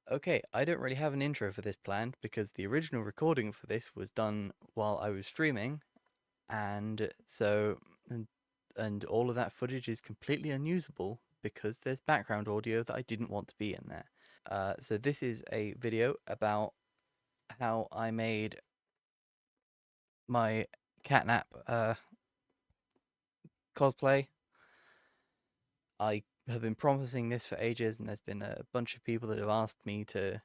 Okay, I don't really have an intro for this planned because the original recording for this was done while I was streaming, and so and all of that footage is completely unusable because there's background audio that I didn't want to be in there. So this is a video about how I made my catnap cosplay. I have been promising this for ages, and there's been a bunch of people that have asked me to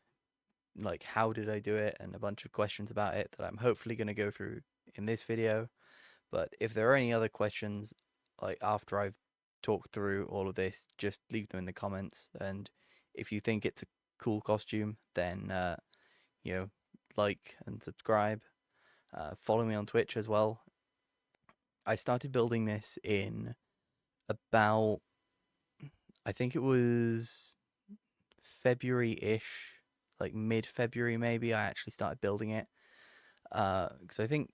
like how did I do it and a bunch of questions about it that I'm hopefully going to go through in this video. But if there are any other questions like after I've talked through all of this, just leave them in the comments. And if you think it's a cool costume, then you know, like and subscribe. Follow me on Twitch as well. I started building this in about, I think it was February-ish, like mid-February maybe. I actually started building it because I think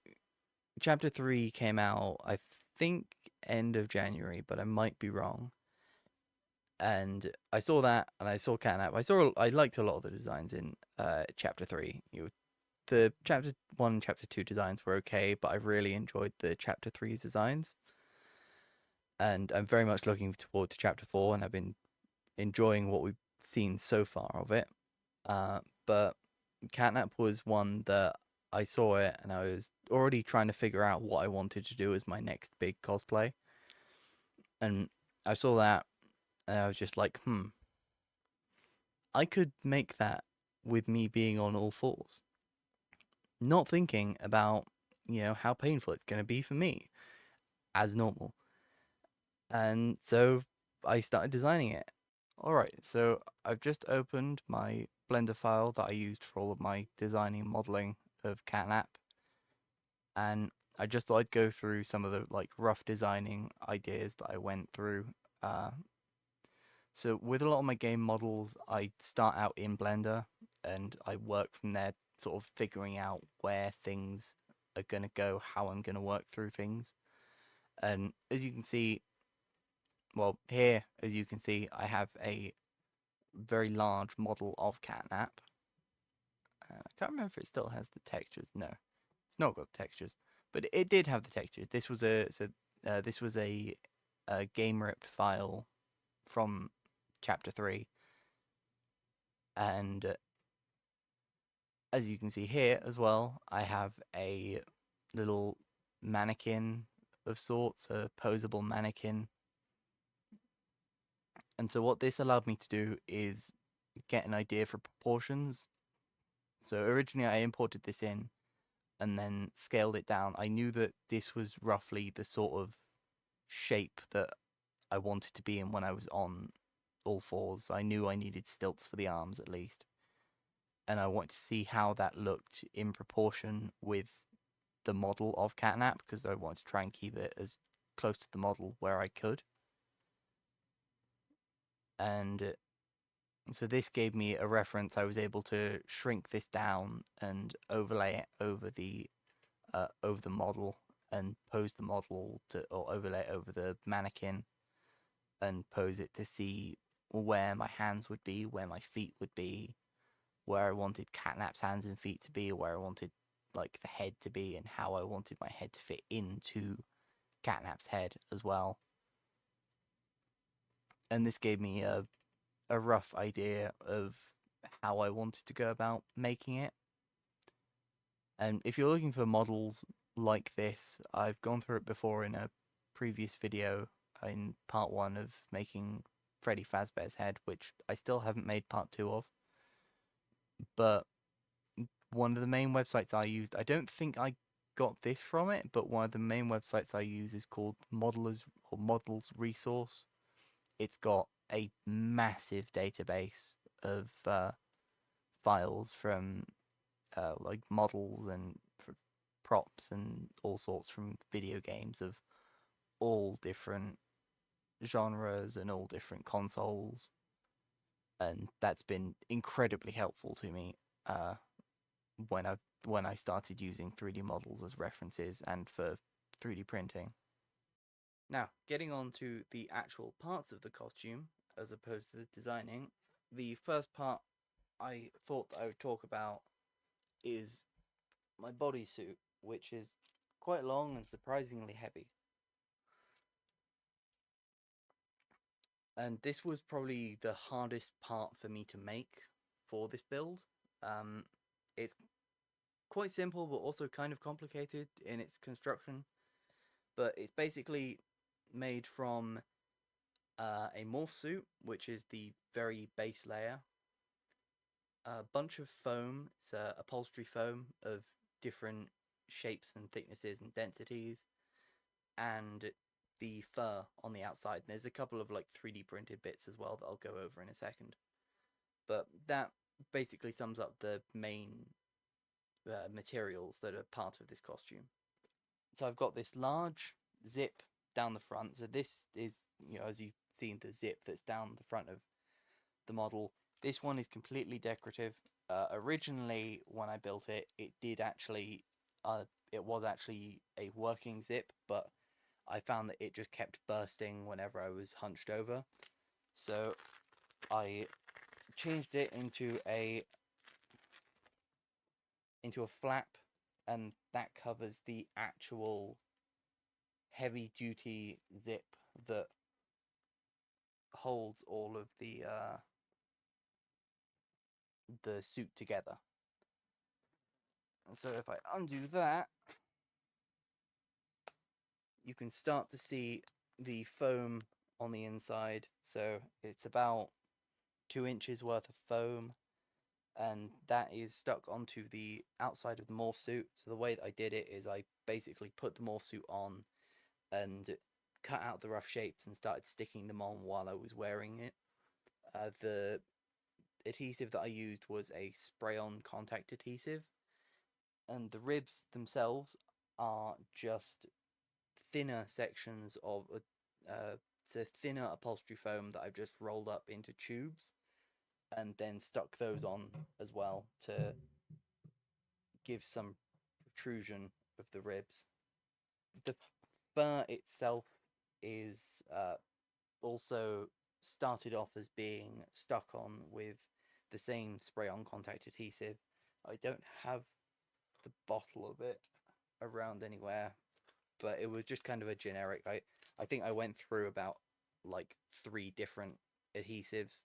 Chapter 3 came out, I think, end of January, but I might be wrong. And I saw that, and I saw Catnap. I liked a lot of the designs in Chapter 3. The Chapter 1 and Chapter 2 designs were okay, but I really enjoyed the Chapter 3's designs. And I'm very much looking forward to Chapter 4, and I've been enjoying what we've seen so far of it. But Catnap was one that I saw it and I was already trying to figure out what I wanted to do as my next big cosplay. And I saw that and I was just like, I could make that with me being on all fours. Not thinking about, how painful it's going to be for me as normal. And so I started designing it. Alright, so I've just opened my Blender file that I used for all of my designing modeling of Catnap, and I just thought I'd go through some of the like rough designing ideas that I went through. Uh, so with a lot of my game models, I start out in Blender and I work from there, sort of figuring out where things are gonna go, how I'm gonna work through things. And as you can see, well, here, as you can see, I have a very large model of Catnap. I can't remember if it still has the textures. No, it's not got the textures, but it did have the textures. This was a game rip file from chapter 3, and as you can see here as well, I have a little mannequin of sorts, a posable mannequin. And so what this allowed me to do is get an idea for proportions. So originally I imported this in and then scaled it down. I knew that this was roughly the sort of shape that I wanted to be in when I was on all fours. I knew I needed stilts for the arms at least. And I wanted to see how that looked in proportion with the model of Catnap because I wanted to try and keep it as close to the model where I could. And so this gave me a reference. I was able to shrink this down and overlay it over the model and pose the model to or overlay it over the mannequin and pose it to see where my hands would be, where my feet would be, where I wanted Catnap's hands and feet to be, where I wanted like the head to be, and how I wanted my head to fit into Catnap's head as well. And this gave me a rough idea of how I wanted to go about making it. And if you're looking for models like this, I've gone through it before in a previous video in part 1 of making Freddy Fazbear's head, which I still haven't made part 2 of. But one of the main websites I used, I don't think I got this from it, but one of the main websites I use is called Modelers or Models Resource. It's got a massive database of files from like models and props and all sorts from video games of all different genres and all different consoles, and that's been incredibly helpful to me when I started using 3D models as references and for 3D printing. Now, getting on to the actual parts of the costume as opposed to the designing, the first part I thought I would talk about is my bodysuit, which is quite long and surprisingly heavy. And this was probably the hardest part for me to make for this build. It's quite simple, but also kind of complicated in its construction. But it's basically made from a morph suit, which is the very base layer, a bunch of foam, it's upholstery foam of different shapes and thicknesses and densities, and the fur on the outside. And there's a couple of like 3D printed bits as well that I'll go over in a second. But that basically sums up the main materials that are part of this costume. So I've got this large zip down the front. So this is, as you've seen, the zip that's down the front of the model. This one is completely decorative. Originally, when I built it, it was actually a working zip, but I found that it just kept bursting whenever I was hunched over. So I changed it into a flap, and that covers the actual heavy duty zip that holds all of the suit together. So if I undo that, you can start to see the foam on the inside. So it's about 2 inches worth of foam, and that is stuck onto the outside of the morph suit. So the way that I did it is I basically put the morph suit on and cut out the rough shapes and started sticking them on while I was wearing it. The adhesive that I used was a spray-on contact adhesive, and the ribs themselves are just thinner sections of it's a thinner upholstery foam that I've just rolled up into tubes and then stuck those on as well to give some protrusion of the ribs. The fur itself is also started off as being stuck on with the same spray-on contact adhesive. I don't have the bottle of it around anywhere, but it was just kind of a generic. I think I went through about like 3 different adhesives.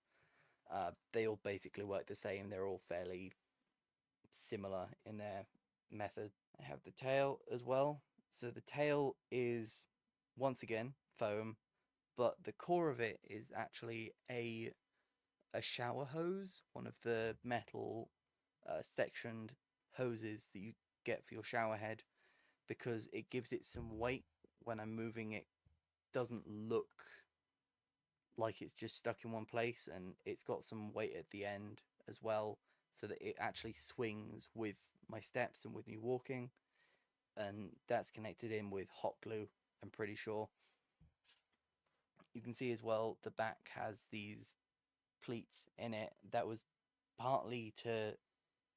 They all basically work the same. They're all fairly similar in their method. I have the tail as well. So the tail is once again foam, but the core of it is actually a shower hose, one of the metal sectioned hoses that you get for your shower head, because it gives it some weight when I'm moving. It doesn't look like it's just stuck in one place, and it's got some weight at the end as well, so that it actually swings with my steps and with me walking. And that's connected in with hot glue, I'm pretty sure. You can see as well the back has these pleats in it. That was partly to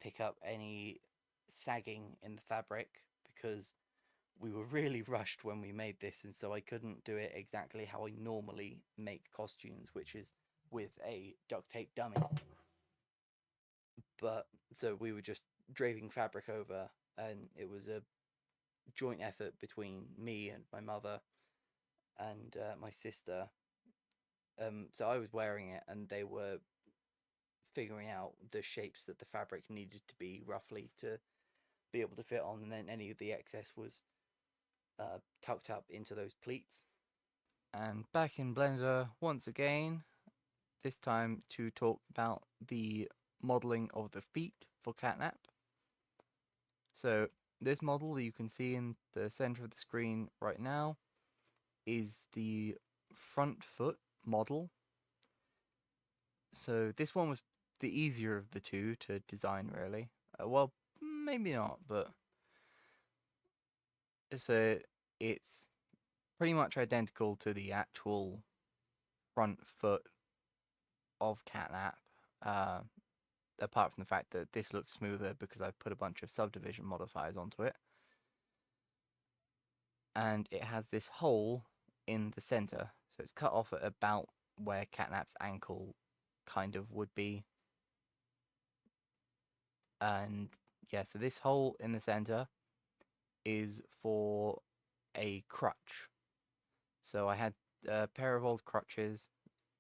pick up any sagging in the fabric, because we were really rushed when we made this, and so I couldn't do it exactly how I normally make costumes, which is with a duct tape dummy. But so we were just draping fabric over, and it was a joint effort between me and my mother and my sister. So I was wearing it, and they were figuring out the shapes that the fabric needed to be roughly to be able to fit on, and then any of the excess was tucked up into those pleats. And back in Blender once again, this time to talk about the modelling of the feet for CATNAP. So this model that you can see in the center of the screen right now is the front foot model. So this one was the easier of the two to design, really. Well, maybe not, but it's pretty much identical to the actual front foot of CATNAP, apart from the fact that this looks smoother because I've put a bunch of subdivision modifiers onto it. And it has this hole in the center, so it's cut off at about where CATNAP's ankle kind of would be. And yeah, so this hole in the center is for a crutch. So I had a pair of old crutches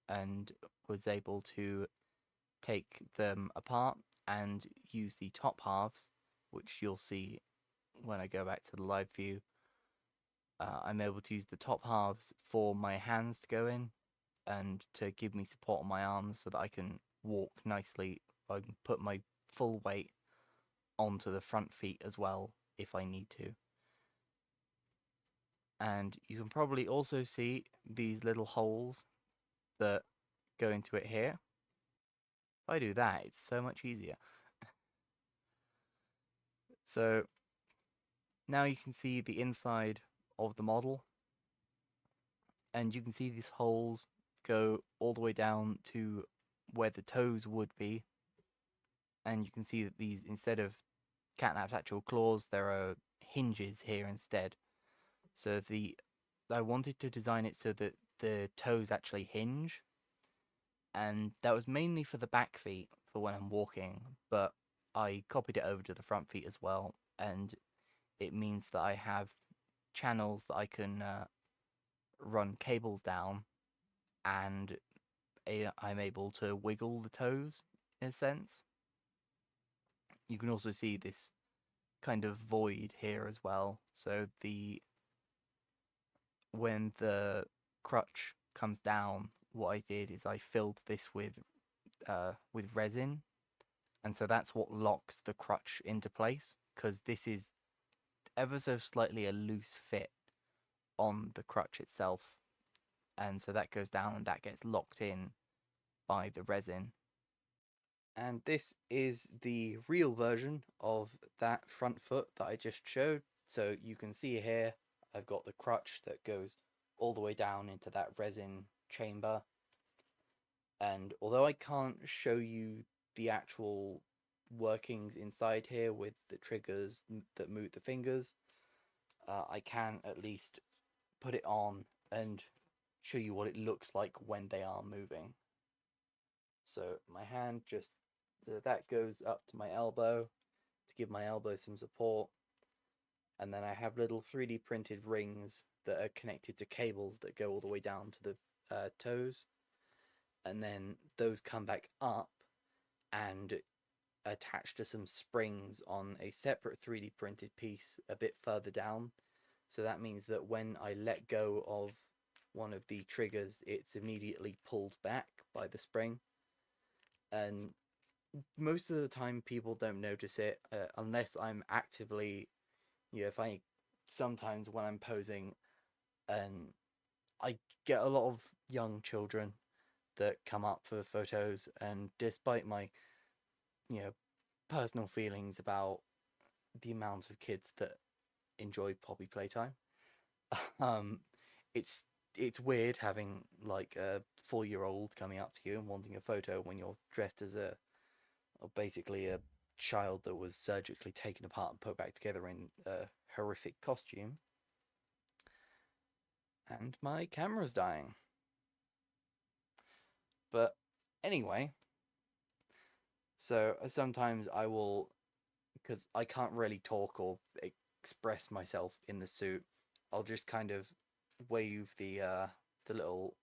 and was able to take them apart and use the top halves, which you'll see when I go back to the live view. I'm able to use the top halves for my hands to go in and to give me support on my arms so that I can walk nicely. I can put my full weight onto the front feet as well if I need to. And you can probably also see these little holes that go into it here. If I do that, it's so much easier. So now you can see the inside of the model, and you can see these holes go all the way down to where the toes would be. And you can see that these, instead of Catnap's actual claws, there are hinges here instead. So I wanted to design it so that the toes actually hinge, and that was mainly for the back feet for when I'm walking, but I copied it over to the front feet as well, and it means that I have channels that I can run cables down, and I'm able to wiggle the toes in a sense. You can also see this kind of void here as well. So when the crutch comes down, what I did is I filled this with resin, and so that's what locks the crutch into place, because this is ever so slightly a loose fit on the crutch itself, and so that goes down and that gets locked in by the resin. And this is the real version of that front foot that I just showed. So you can see here, I've got the crutch that goes all the way down into that resin chamber. And although I can't show you the actual workings inside here with the triggers that move the fingers, I can at least put it on and show you what it looks like when they are moving. So my hand just, that goes up to my elbow to give my elbow some support. And then I have little 3D printed rings that are connected to cables that go all the way down to the toes. And then those come back up and attach to some springs on a separate 3D printed piece a bit further down. So that means that when I let go of one of the triggers, it's immediately pulled back by the spring. And most of the time people don't notice it unless I'm actively, if I sometimes when I'm posing, and I get a lot of young children that come up for photos, and despite my personal feelings about the amount of kids that enjoy Poppy Playtime, um it's weird having like a 4-year-old coming up to you and wanting a photo when you're dressed as basically a child that was surgically taken apart and put back together in a horrific costume. And my camera's dying. But anyway, so sometimes I will, because I can't really talk or express myself in the suit, I'll just kind of wave the little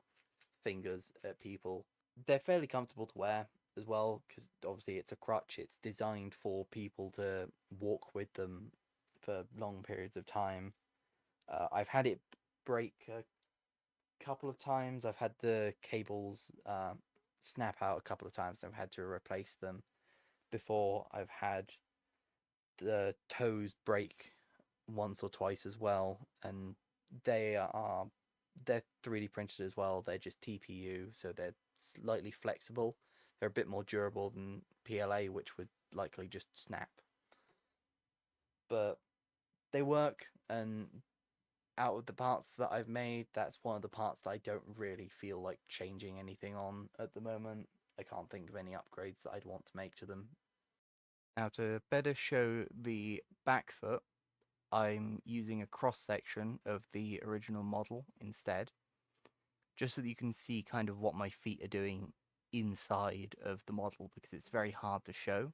fingers at people. They're fairly comfortable to wear as well, because obviously it's a crutch. It's designed for people to walk with them for long periods of time. I've had it break a couple of times. I've had the cables snap out a couple of times, and I've had to replace them. Before, I've had the toes break once or twice as well, and they're 3D printed as well. They're just TPU, so they're slightly flexible. They're a bit more durable than PLA, which would likely just snap. But they work, and out of the parts that I've made, that's one of the parts that I don't really feel like changing anything on at the moment. I can't think of any upgrades that I'd want to make to them. Now, to better show the back foot, I'm using a cross section of the original model instead, just so that you can see kind of what my feet are doing inside of the model, because it's very hard to show.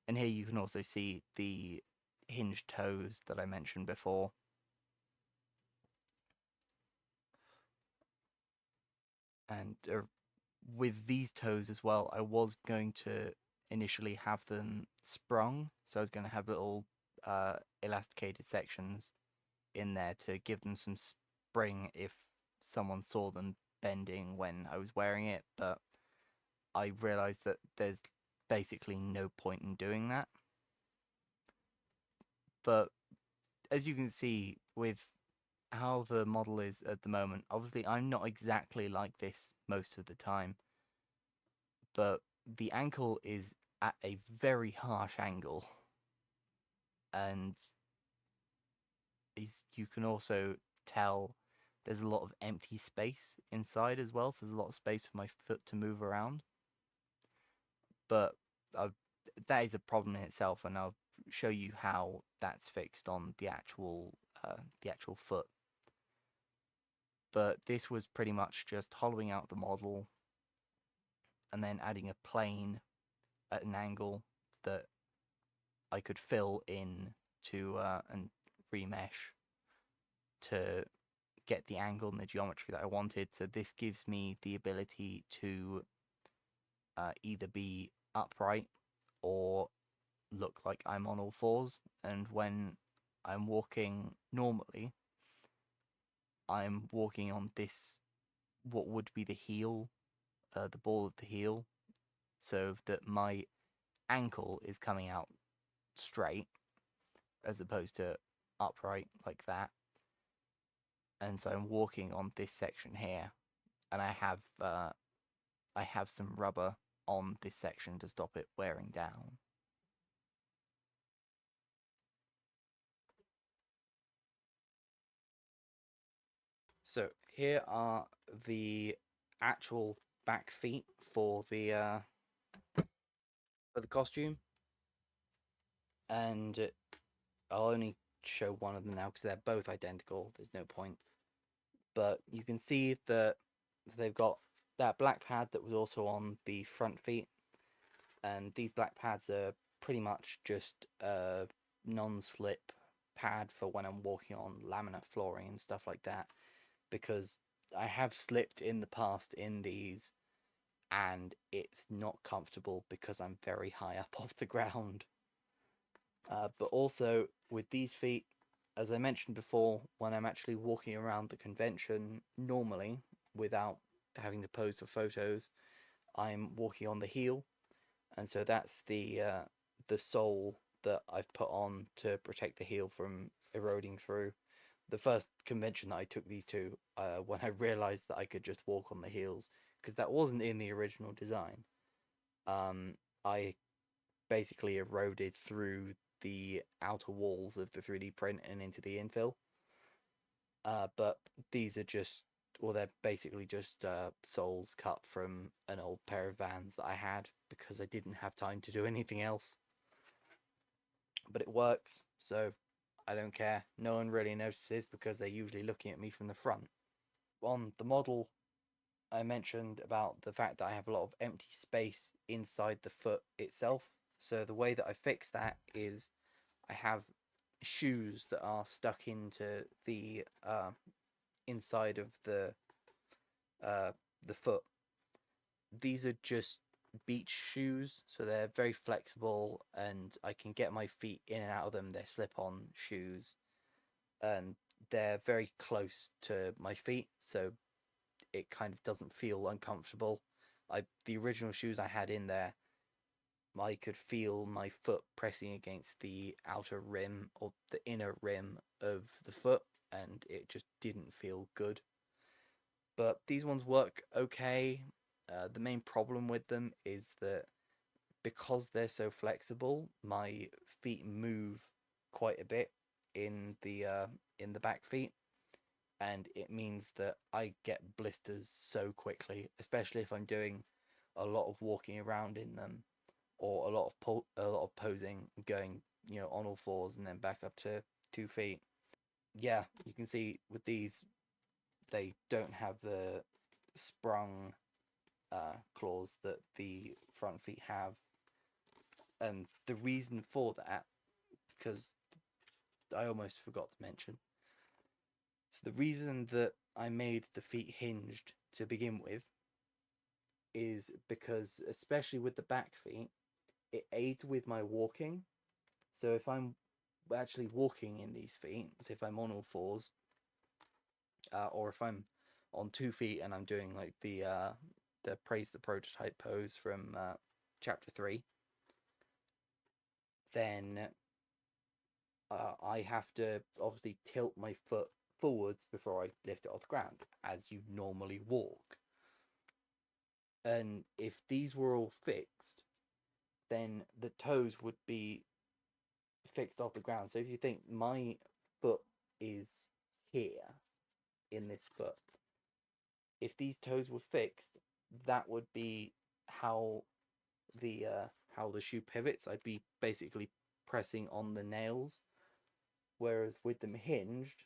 And here you can also see the hinged toes that I mentioned before. And with these toes as well, I was going to initially have them sprung, so I was going to have little elasticated sections in there to give them some spring if someone saw them bending when I was wearing it, but I realized that there's basically no point in doing that. But as you can see with how the model is at the moment, obviously I'm not exactly like this most of the time, but the ankle is at a very harsh angle, and you can also tell there's a lot of empty space inside as well, so there's a lot of space for my foot to move around. But that is a problem in itself, and I'll show you how that's fixed on the actual foot. But this was pretty much just hollowing out the model and then adding a plane at an angle that I could fill in to and remesh to get the angle and the geometry that I wanted. So this gives me the ability to either be upright or look like I'm on all fours. And when I'm walking normally, I'm walking on this, what would be the heel, the ball of the heel, so that my ankle is coming out straight as opposed to upright like that. And so I'm walking on this section here, and I have some rubber on this section to stop it wearing down. So here are the actual back feet for the costume, and I'll only show one of them now because they're both identical. There's no point. But you can see that they've got that black pad that was also on the front feet, and these black pads are pretty much just a non-slip pad for when I'm walking on laminate flooring and stuff like that, because I have slipped in the past in these and it's not comfortable because I'm very high up off the ground. But also with these feet, as I mentioned before, when I'm actually walking around the convention normally without having to pose for photos, I'm walking on the heel, and so that's the sole that I've put on to protect the heel from eroding through. The first convention that I took these to, when I realized that I could just walk on the heels, because that wasn't in the original design, I basically eroded through the outer walls of the 3D print and into the infill. But these are just, well, they're basically just soles cut from an old pair of Vans that I had because I didn't have time to do anything else. But it works, so I don't care. No one really notices because they're usually looking at me from the front. On the model, I mentioned about the fact that I have a lot of empty space inside the foot itself. So the way that I fix that is I have shoes that are stuck into the inside of the foot. These are just beach shoes, so they're very flexible, and I can get my feet in and out of them. They're slip-on shoes, and they're very close to my feet, so it kind of doesn't feel uncomfortable. The original shoes I had in there, I could feel my foot pressing against the outer rim or the inner rim of the foot, and it just didn't feel good. But these ones work okay. The main problem with them is that because they're so flexible, my feet move quite a bit in the back feet, and it means that I get blisters so quickly, especially if I'm doing a lot of walking around in them or a lot of posing, going on all fours and then back up to 2 feet. Yeah, you can see with these they don't have the sprung claws that the front feet have. And the reason for that, because I almost forgot to mention, so the reason that I made the feet hinged to begin with is because, especially with the back feet, it aids with my walking. So if I'm actually walking in these feet, so if I'm on all fours, or if I'm on 2 feet and I'm doing like the praise the prototype pose from chapter 3, then I have to obviously tilt my foot forwards before I lift it off the ground, as you normally walk. And if these were all fixed, then the toes would be fixed off the ground. So if you think my foot is here in this foot, if these toes were fixed, that would be how the shoe pivots. I'd be basically pressing on the nails, whereas with them hinged,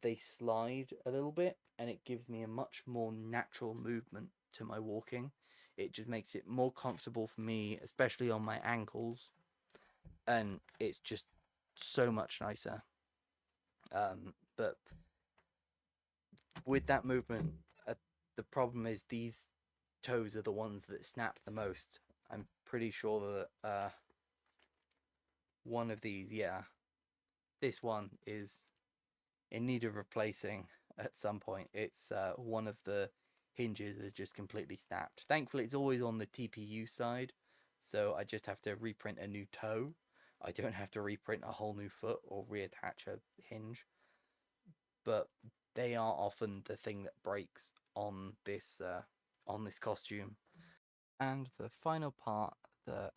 they slide a little bit, and it gives me a much more natural movement to my walking. It just makes it more comfortable for me, especially on my ankles, and it's just so much nicer. But with that movement, the problem is these toes are the ones that snap the most. I'm pretty sure that one of these, yeah, this one is in need of replacing at some point. It's one of the hinges is just completely snapped. Thankfully, it's always on the TPU side, so I just have to reprint a new toe. I don't have to reprint a whole new foot or reattach a hinge, but they are often the thing that breaks on this costume. And the final part that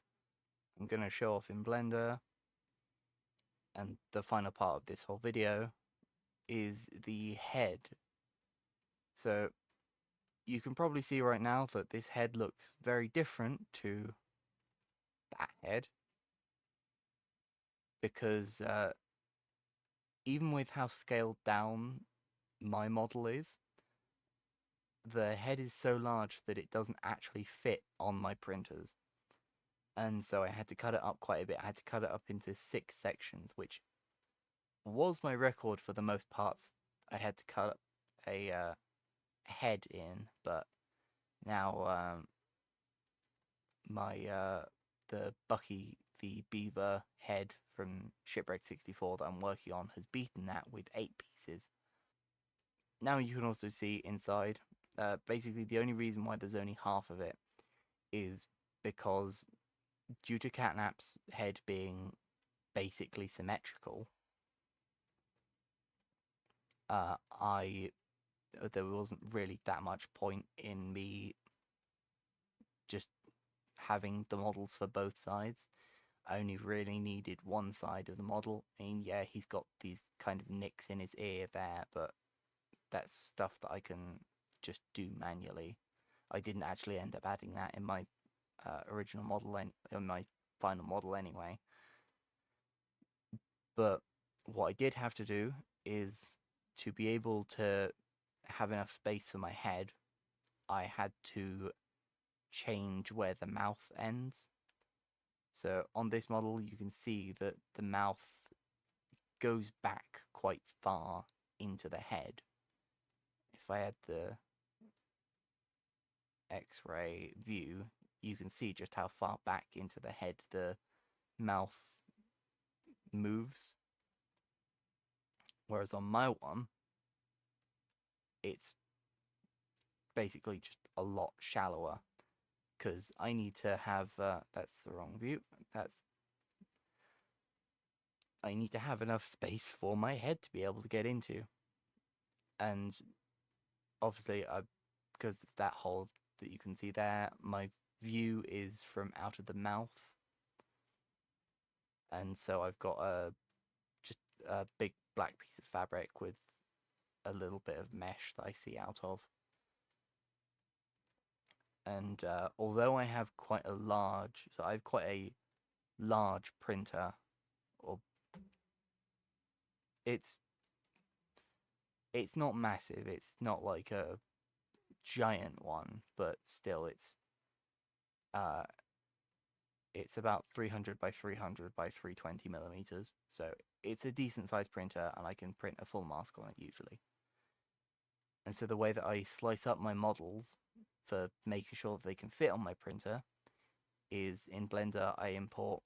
I'm going to show off in Blender, and the final part of this whole video, is the head. So you can probably see right now that this head looks very different to that head, because even with how scaled down my model is, the head is so large that it doesn't actually fit on my printers. And so I had to cut it up quite a bit. I had to cut it up into 6 sections, which was my record for the most parts. I had to cut a head in, but now the Bucky the Beaver head from Shipwreck 64 that I'm working on has beaten that with 8 pieces. Now you can also see inside. Basically, the only reason why there's only half of it is because, due to CATNAP's head being basically symmetrical, there wasn't really that much point in me just having the models for both sides. I only really needed one side of the model. I mean, yeah, he's got these kind of nicks in his ear there, but that's stuff that I can just do manually. I didn't actually end up adding that in my original model, in my final model anyway. But what I did have to do is, to be able to have enough space for my head, I had to change where the mouth ends. So on this model, you can see that the mouth goes back quite far into the head. If I had the X-ray view, you can see just how far back into the head the mouth moves. Whereas on my one, it's basically just a lot shallower, because I need to have, that's the wrong view, I need to have enough space for my head to be able to get into. And obviously, because of that hole that you can see there, my view is from out of the mouth, and so I've got just a big black piece of fabric with a little bit of mesh that I see out of. And although I have quite a large printer, or it's not massive, it's not like a giant one, but still it's It's about 300 by 300 by 320 millimeters, so it's a decent sized printer, and I can print a full mask on it usually. And so the way that I slice up my models for making sure that they can fit on my printer is in Blender I import...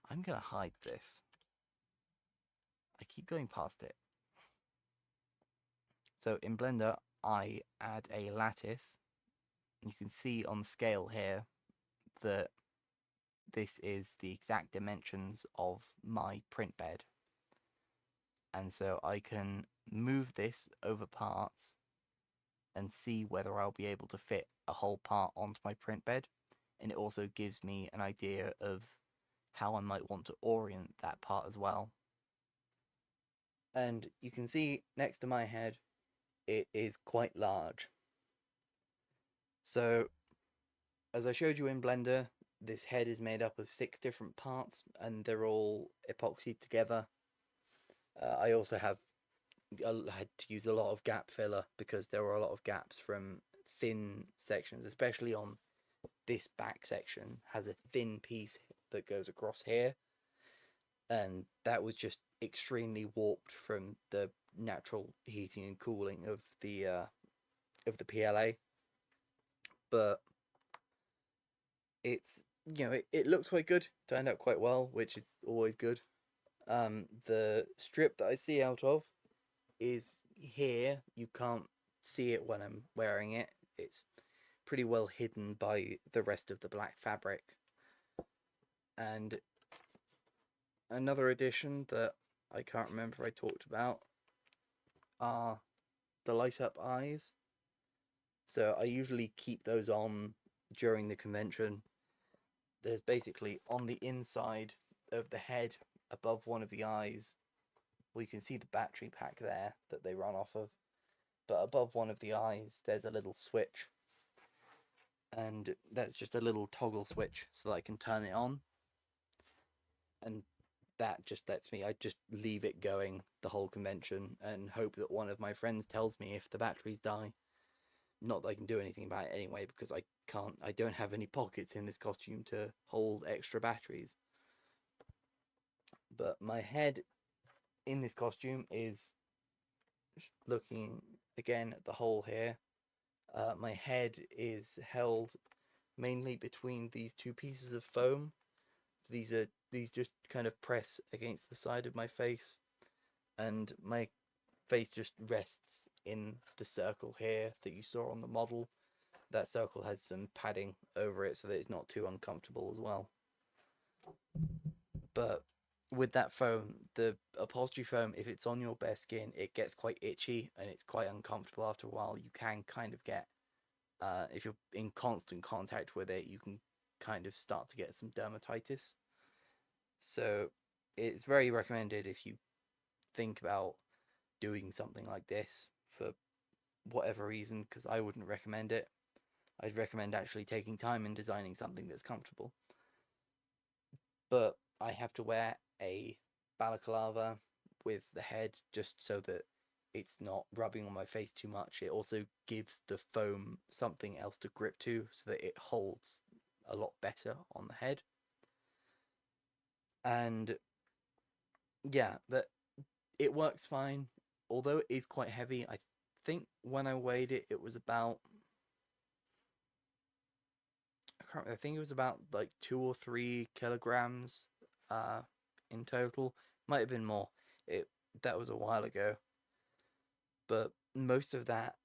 I'm going to hide this. I keep going past it. So in Blender I add a lattice. You can see on the scale here that this is the exact dimensions of my print bed. And so I can move this over parts and see whether I'll be able to fit a whole part onto my print bed. And it also gives me an idea of how I might want to orient that part as well. And you can see next to my head, it is quite large. So, as I showed you in Blender, this head is made up of 6 different parts, and they're all epoxied together. I also had to use a lot of gap filler because there were a lot of gaps from thin sections, especially on this back section has a thin piece that goes across here, and that was just extremely warped from the natural heating and cooling of the PLA. But it's, it looks quite good, turned out quite well, which is always good. The strip that I see out of is here. You can't see it when I'm wearing it. It's pretty well hidden by the rest of the black fabric. And another addition that I can't remember I talked about are the light up eyes. So I usually keep those on during the convention. There's basically on the inside of the head, above one of the eyes, well, you can see the battery pack there that they run off of, but above one of the eyes there's a little switch, and that's just a little toggle switch so that I can turn it on, and that just lets me, I just leave it going the whole convention and hope that one of my friends tells me if the batteries die. Not that I can do anything about it anyway, because I don't have any pockets in this costume to hold extra batteries. But my head in this costume is, looking again at the hole here, my head is held mainly between these 2 pieces of foam. These just kind of press against the side of my face, and my face just rests in the circle here that you saw on the model. That circle has some padding over it so that it's not too uncomfortable as well. But with that foam, the upholstery foam, if it's on your bare skin, it gets quite itchy and it's quite uncomfortable after a while. You can kind of get, if you're in constant contact with it, you can kind of start to get some dermatitis. So it's very recommended if you think about doing something like this for whatever reason, because I wouldn't recommend it. I'd recommend actually taking time and designing something that's comfortable. But I have to wear a balaclava with the head just so that it's not rubbing on my face too much. It also gives the foam something else to grip to so that it holds a lot better on the head. And yeah, that it works fine, although it is quite heavy. I think when I weighed it, it was about, I think it was about like 2 or 3 kilograms in total. Might have been more. That was a while ago. But most of that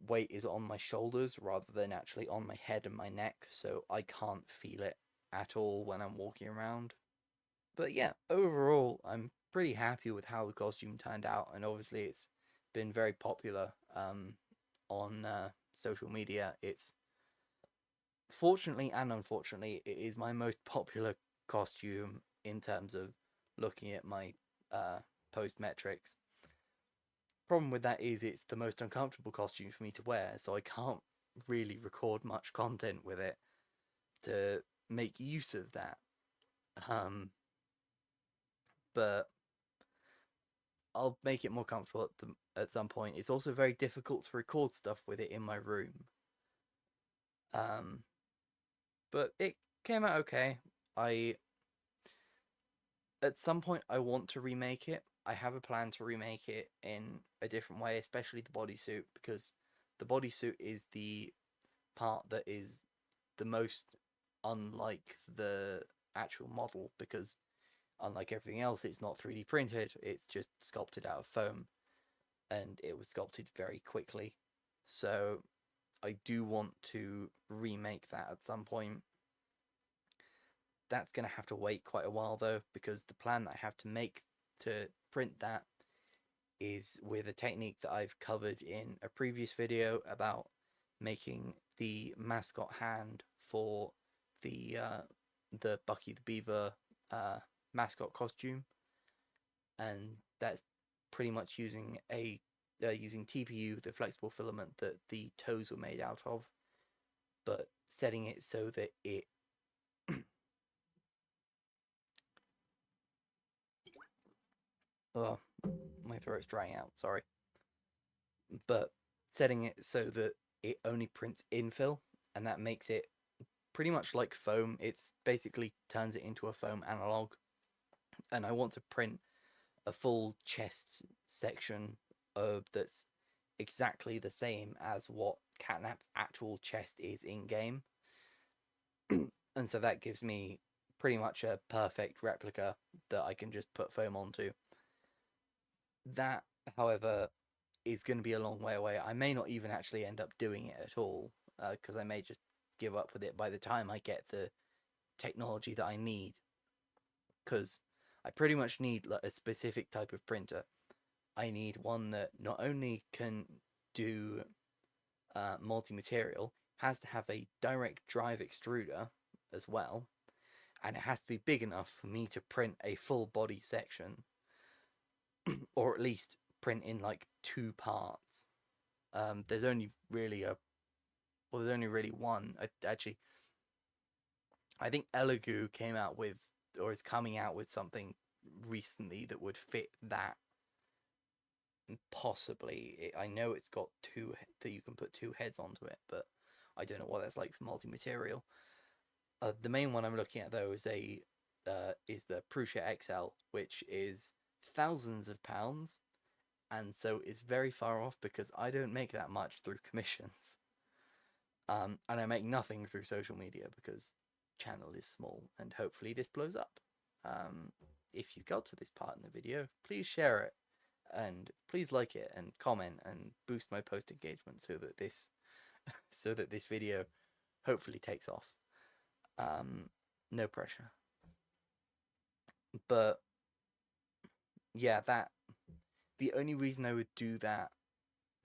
weight is on my shoulders rather than actually on my head and my neck, so I can't feel it at all when I'm walking around. But yeah, overall, I'm pretty happy with how the costume turned out, and obviously it's been very popular on social media. It's, fortunately and unfortunately, it is my most popular costume in terms of looking at my post metrics. Problem with that is it's the most uncomfortable costume for me to wear, so I can't really record much content with it to make use of that. But I'll make it more comfortable at some point. It's also very difficult to record stuff with it in my room. But came out okay. At some point I want to remake it. I have a plan to remake it in a different way, especially the bodysuit, because the bodysuit is the part that is the most unlike the actual model, because unlike everything else, it's not 3D printed, it's just sculpted out of foam, and it was sculpted very quickly. So I do want to remake that at some point. That's going to have to wait quite a while though, because the plan that I have to print that is with a technique that I've covered in a previous video about making the mascot hand for the Bucky the Beaver mascot costume, and that's pretty much using using TPU, the flexible filament that the toes were made out of, but setting it so that it oh, my throat's drying out, sorry. But setting it so that it only prints infill, and that makes it pretty much like foam. It's basically turns it into a foam analog. And I want to print a full chest section that's exactly the same as what CATNAP's actual chest is in game. And so that gives me pretty much a perfect replica that I can just put foam onto. That, however, is going to be a long way away. I may not even actually end up doing it at all, because I may just give up with it by the time I get the technology that I need. Because I pretty much need like a specific type of printer. I need one that not only can do multi-material, has to have a direct drive extruder as well, and it has to be big enough for me to print a full body section, or at least print in like 2 parts. There's only really one. I think Elegoo came out with, or is coming out with, something recently that would fit that. Possibly. I know it's got that you can put 2 heads onto it, but I don't know what that's like for multi-material. The main one I'm looking at though is the Prusa XL, which is thousands of pounds, and so it's very far off because I don't make that much through commissions. And I make nothing through social media because channel is small, and hopefully this blows up. If you got to this part in the video, please share it, and please like it and comment and boost my post engagement so that this video hopefully takes off. No pressure. But yeah, the only reason I would do that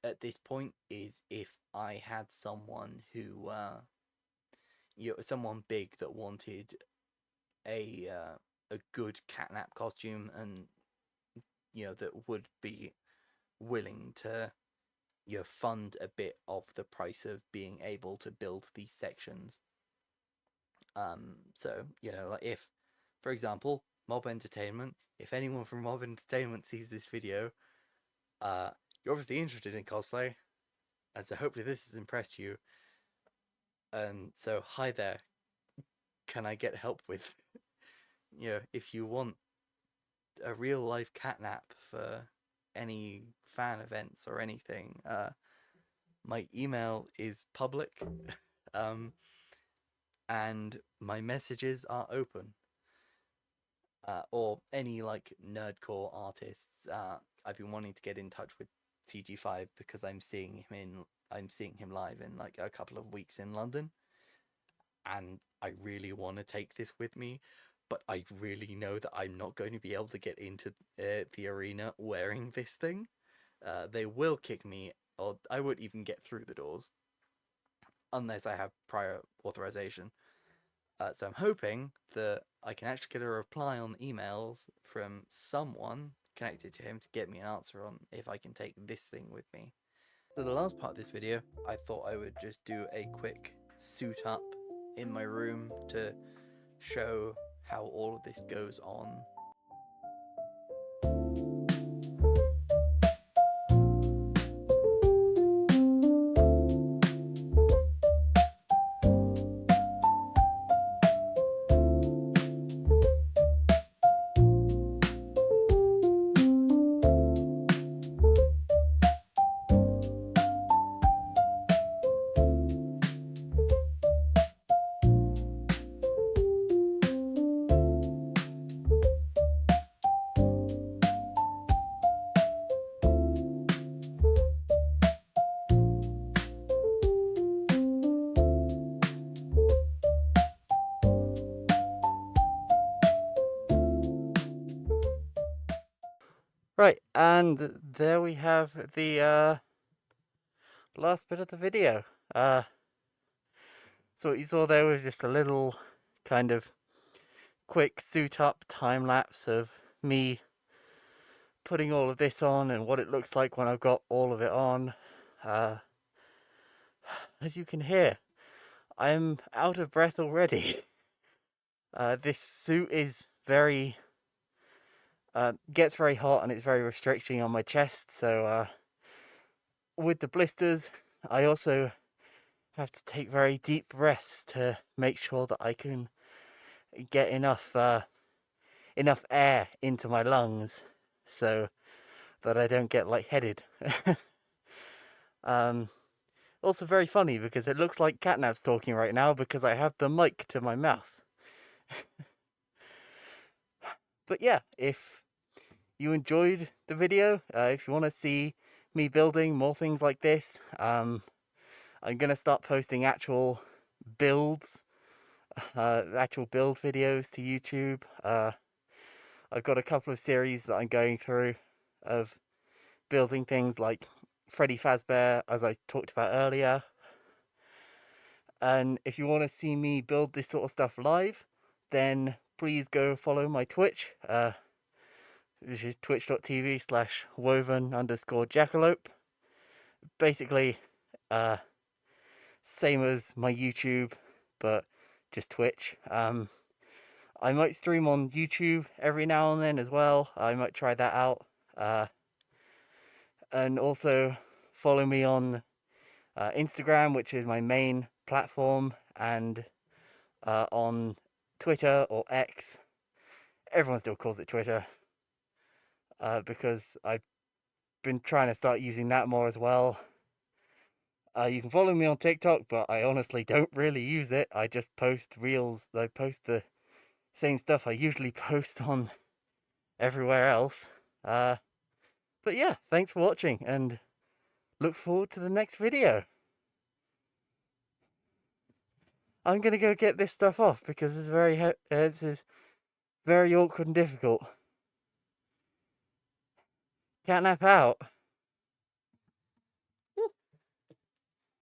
at this point is if I had someone who someone big that wanted a good CATNAP costume, and that would be willing to fund a bit of the price of being able to build these sections. So like if, for example, Mob Entertainment, if anyone from Mob Entertainment sees this video, you're obviously interested in cosplay, and so hopefully this has impressed you. And so hi there, can I get help with if you want a real life CATNAP for any fan events or anything, my email is public, and my messages are open. Or any like nerdcore artists. I've been wanting to get in touch with CG5 because I'm seeing him live in like a couple of weeks in London, and I really want to take this with me, but I really know that I'm not going to be able to get into the arena wearing this thing. They will kick me, or I won't even get through the doors unless I have prior authorization. So I'm hoping that I can actually get a reply on emails from someone connected to him to get me an answer on if I can take this thing with me. So the last part of this video, I thought I would just do a quick suit up in my room to show how all of this goes on. Right, and there we have the last bit of the video. So what you saw there was just a little kind of quick suit up time lapse of me putting all of this on and what it looks like when I've got all of it on. Uh, as you can hear, I'm out of breath already. This suit is very gets very hot and it's very restricting on my chest. So with the blisters, I also have to take very deep breaths to make sure that I can get enough air into my lungs, so that I don't get lightheaded. um, Also very funny because it looks like CATNAP's talking right now because I have the mic to my mouth. But yeah, if you enjoyed the video, if you want to see me building more things like this, I'm gonna start posting actual builds, actual build videos to YouTube. I've got a couple of series that I'm going through of building things like Freddy Fazbear, as I talked about earlier. And if you want to see me build this sort of stuff live, then please go follow my Twitch, which is twitch.tv/woven_jackalope. Basically, same as my YouTube, but just Twitch. I might stream on YouTube every now and then as well. I might try that out. And also follow me on Instagram, which is my main platform, and on Twitter or X. Everyone still calls it Twitter because I've been trying to start using that more as well. You can follow me on TikTok, but I honestly don't really use it. I just post reels. I post the same stuff I usually post on everywhere else. But yeah, thanks for watching and look forward to the next video. I'm gonna go get this stuff off because this is very awkward and difficult. CATNAP out.